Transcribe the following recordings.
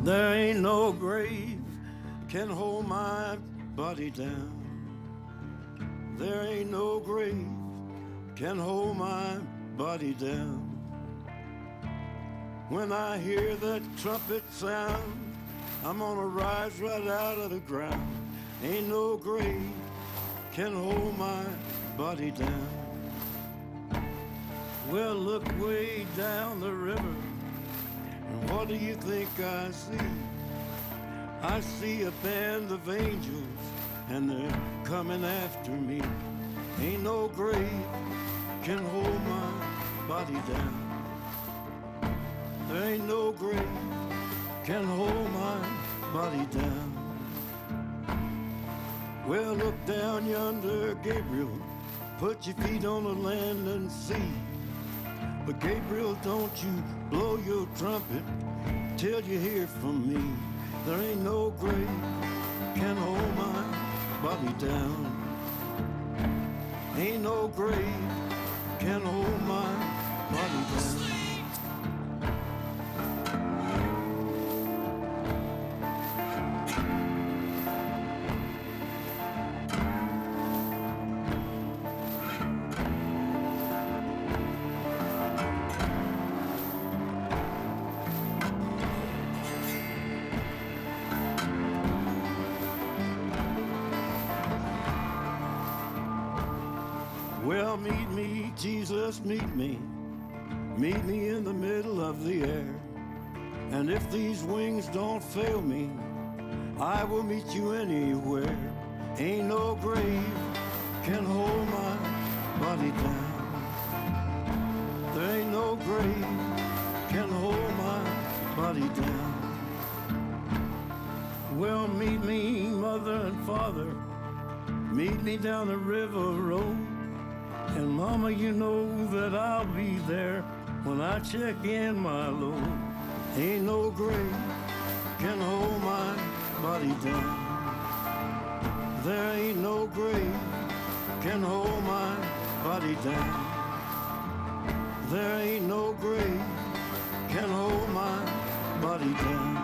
There ain't no grave can hold my body down. There ain't no grave can hold my body down. When I hear that trumpet sound, I'm gonna rise right out of the ground. Ain't no grave can hold my body down. Well, look way down the river, and what do you think I see? I see a band of angels, and they're coming after me. Ain't no grave can hold my body down. There ain't no grave can hold my body down. Well, look down yonder, Gabriel. Put your feet on the land and see. But Gabriel, don't you blow your trumpet till you hear from me. There ain't no grave can hold my body down. Ain't no grave can hold my body down. Well, meet me, Jesus, meet me. Meet me in the middle of the air. And if these wings don't fail me, I will meet you anywhere. Ain't no grave can hold my body down. There ain't no grave can hold my body down. Well, meet me, mother and father. Meet me down the river road. And mama, you know that I'll be there when I check in my load. Ain't no grave can hold my body down. There ain't no grave can hold my body down. There ain't no grave can hold my body down.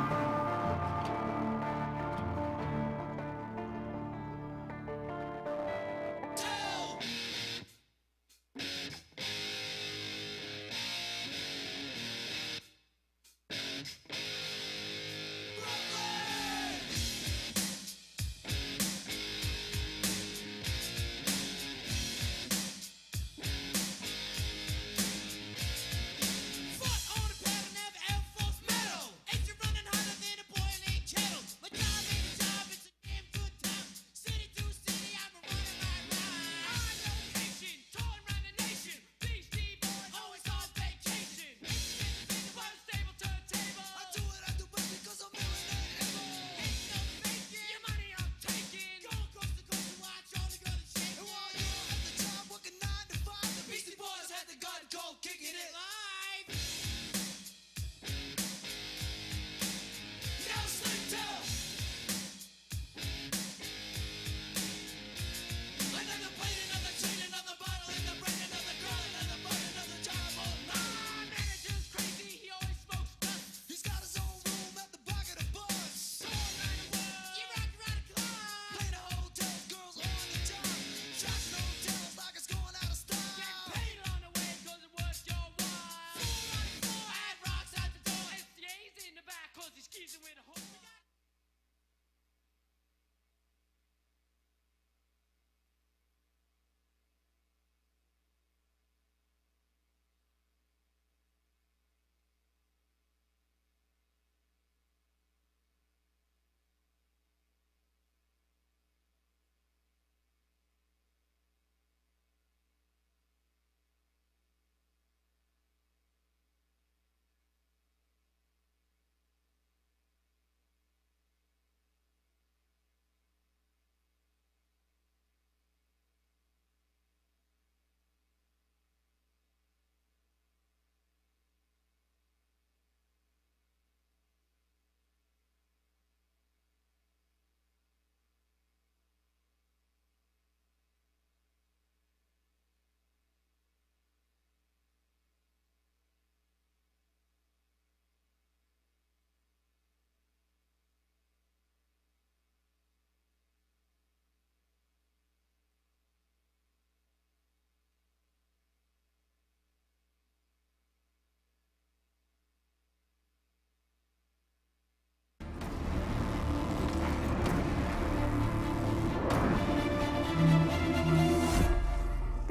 Foot on the pedal, never Air Force metal. Ain't you running hot?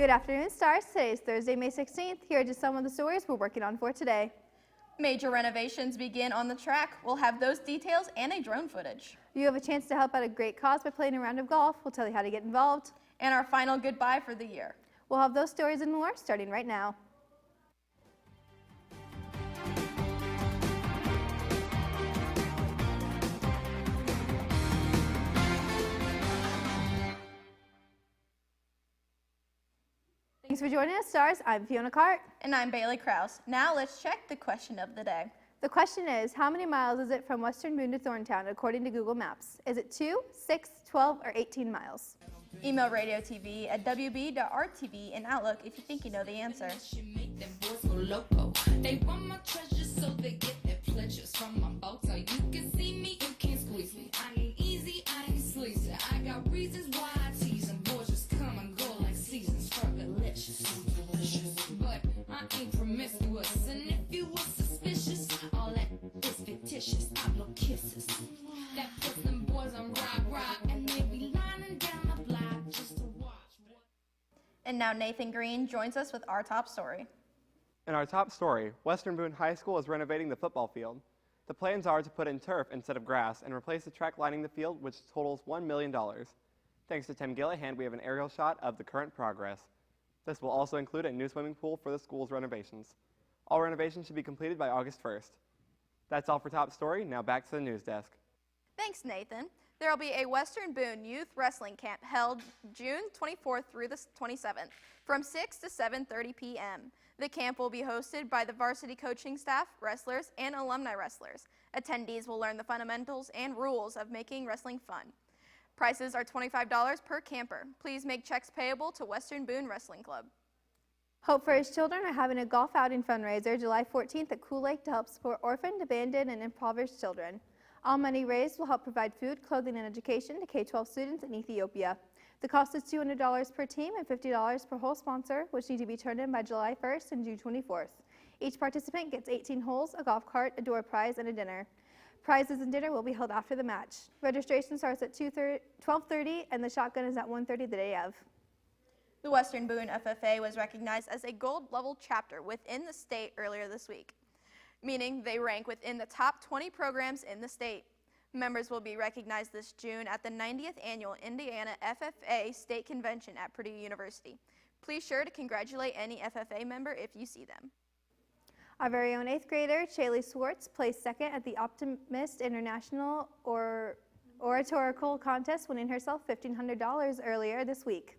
Good afternoon, Stars. Today is Thursday, May 16th. Here are just some of the stories we're working on for today. Major renovations begin on the track. We'll have those details and a drone footage. You have a chance to help out a great cause by playing a round of golf. We'll tell you how to get involved. And our final goodbye for the year. We'll have those stories and more starting right now. Thanks for joining us, Stars. I'm Fiona Cart. And I'm Bailey Krause. Now let's check the question of the day. The question is, how many miles is it from Western Boone to Thorntown according to Google Maps? Is it 2, 6, 12, or 18 miles? Email radiotv@wb.rtv and Outlook if you think you know the answer. They want my treasures so they get their pleasures from my boat. So you can see me, you can't squeeze me. I ain't easy, I ain't sleazy. I got reasons why I tease them. Boys just come and go like seasons. Fergalicious, delicious. But I ain't promiscuous. And if you were suspicious, all that is fictitious. I blow kisses. That puts them boys on rock, and they be lining down the block just to watch. And now Nathan Green joins us with our top story. In our top story, Western Boone High School is renovating the football field. The plans are to put in turf instead of grass and replace the track lining the field, which totals $1 million. Thanks to Tim Gillahan, we have an aerial shot of the current progress. This will also include a new swimming pool for the school's renovations. All renovations should be completed by August 1st. That's all for Top Story. Now back to the news desk. Thanks, Nathan. There will be a Western Boone Youth Wrestling Camp held June 24th through the 27th from 6 to 7:30 p.m. The camp will be hosted by the varsity coaching staff, wrestlers, and alumni wrestlers. Attendees will learn the fundamentals and rules of making wrestling fun. Prices are $25 per camper. Please make checks payable to Western Boone Wrestling Club. Hope for His Children are having a golf outing fundraiser July 14th at Cool Lake to help support orphaned, abandoned, and impoverished children. All money raised will help provide food, clothing, and education to K-12 students in Ethiopia. The cost is $200 per team and $50 per whole sponsor, which need to be turned in by July 1st and June 24th. Each participant gets 18 holes, a golf cart, a door prize, and a dinner. Prizes and dinner will be held after the match. Registration starts at 12:30 and the shotgun is at 1:30 the day of. The Western Boone FFA was recognized as a gold level chapter within the state earlier this week, meaning they rank within the top 20 programs in the state. Members will be recognized this June at the 90th Annual Indiana FFA State Convention at Purdue University. Please sure to congratulate any FFA member if you see them. Our very own 8th grader, Shaylee Swartz, placed second at the Optimist International Oratorical Contest, winning herself $1,500 earlier this week.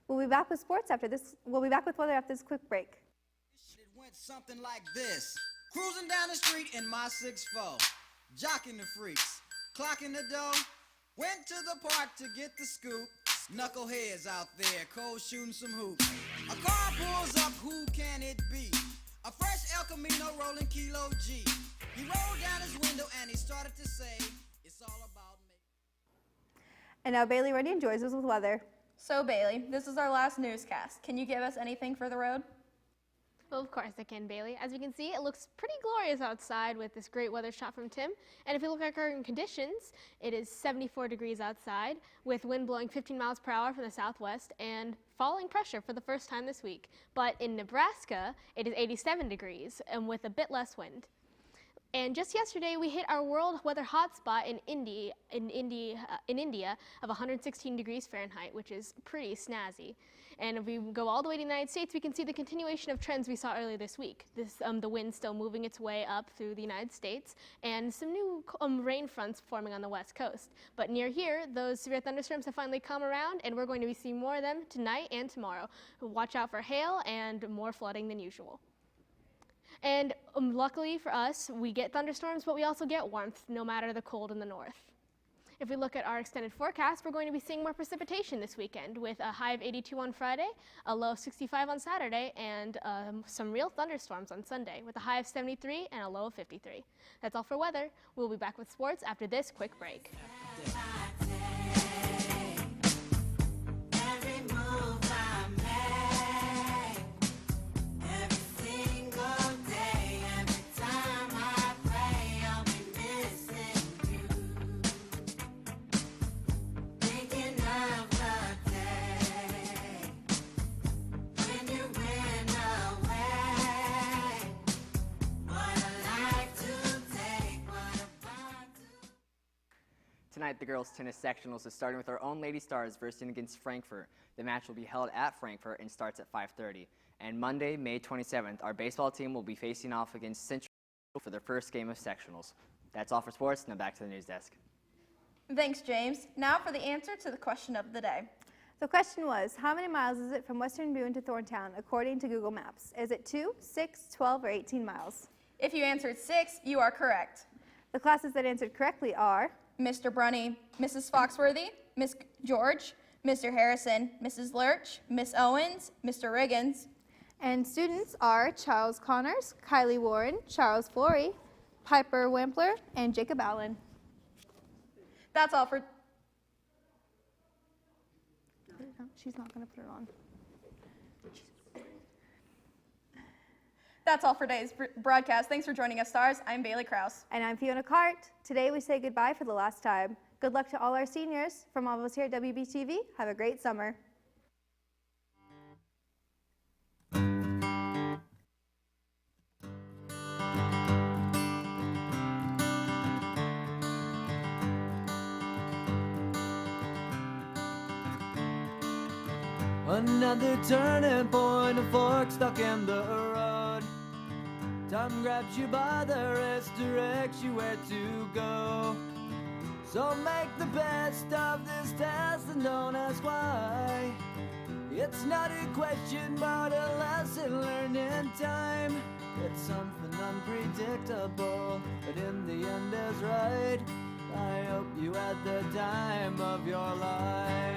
We'll be back with sports after this. We'll be back with weather after this quick break. It went something like this. Cruising down the street in my 6'4", jocking the freaks, clocking the dough, went to the park to get the scoop. Knuckleheads out there, cold shooting some hoops. A car pulls up, who can it be? A fresh El Camino rolling Kilo G. He rolled down his window and he started to say, it's all about me. And now Bailey Runyon joins us with weather. So Bailey, this is our last newscast. Can you give us anything for the road? Well, of course I can, Bailey. As you can see, it looks pretty glorious outside with this great weather shot from Tim. And if you look at current conditions, it is 74 degrees outside with wind blowing 15 miles per hour from the southwest and falling pressure for the first time this week. But in Nebraska, it is 87 degrees and with a bit less wind. And just yesterday, we hit our world weather hotspot in India of 116 degrees Fahrenheit, which is pretty snazzy. And if we go all the way to the United States, we can see the continuation of trends we saw earlier this week. The wind still moving its way up through the United States, and some new rain fronts forming on the west coast. But near here, those severe thunderstorms have finally come around, and we're going to be seeing more of them tonight and tomorrow. Watch out for hail and more flooding than usual. And luckily for us, we get thunderstorms, but we also get warmth, no matter the cold in the north. If we look at our extended forecast, we're going to be seeing more precipitation this weekend with a high of 82 on Friday, a low of 65 on Saturday, and some real thunderstorms on Sunday with a high of 73 and a low of 53. That's all for weather. We'll be back with sports after this quick break. tonight, the girls' tennis sectionals is starting with our own Lady Stars versing against Frankfurt. The match will be held at Frankfurt and starts at 5:30. And Monday, May 27th, our baseball team will be facing off against Central for their first game of sectionals. That's all for sports. Now back to the news desk. Thanks, James. Now for the answer to the question of the day. The question was, how many miles is it from Western Boone to Thorntown according to Google Maps? Is it 2, 6, 12, or 18 miles? If you answered 6, you are correct. The classes that answered correctly are Mr. Brunny, Mrs. Foxworthy, Miss George, Mr. Harrison, Mrs. Lurch, Miss Owens, Mr. Riggins. And students are Charles Connors, Kylie Warren, Charles Flory, Piper Wampler, and Jacob Allen. That's all for... She's not going to put it on. That's all for today's broadcast. Thanks for joining us, Stars. I'm Bailey Krause. And I'm Fiona Cart. Today we say goodbye for the last time. Good luck to all our seniors. From all of us here at WBTV, have a great summer. Another turning point, a fork stuck in the road. Time grabs you by the wrist, directs you where to go. So make the best of this test and don't ask why. It's not a question but a lesson learned in time. It's something unpredictable, but in the end is right. I hope you had the time of your life.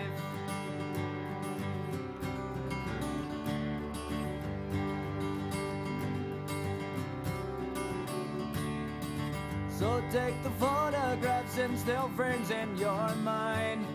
So take the photographs and still frames in your mind.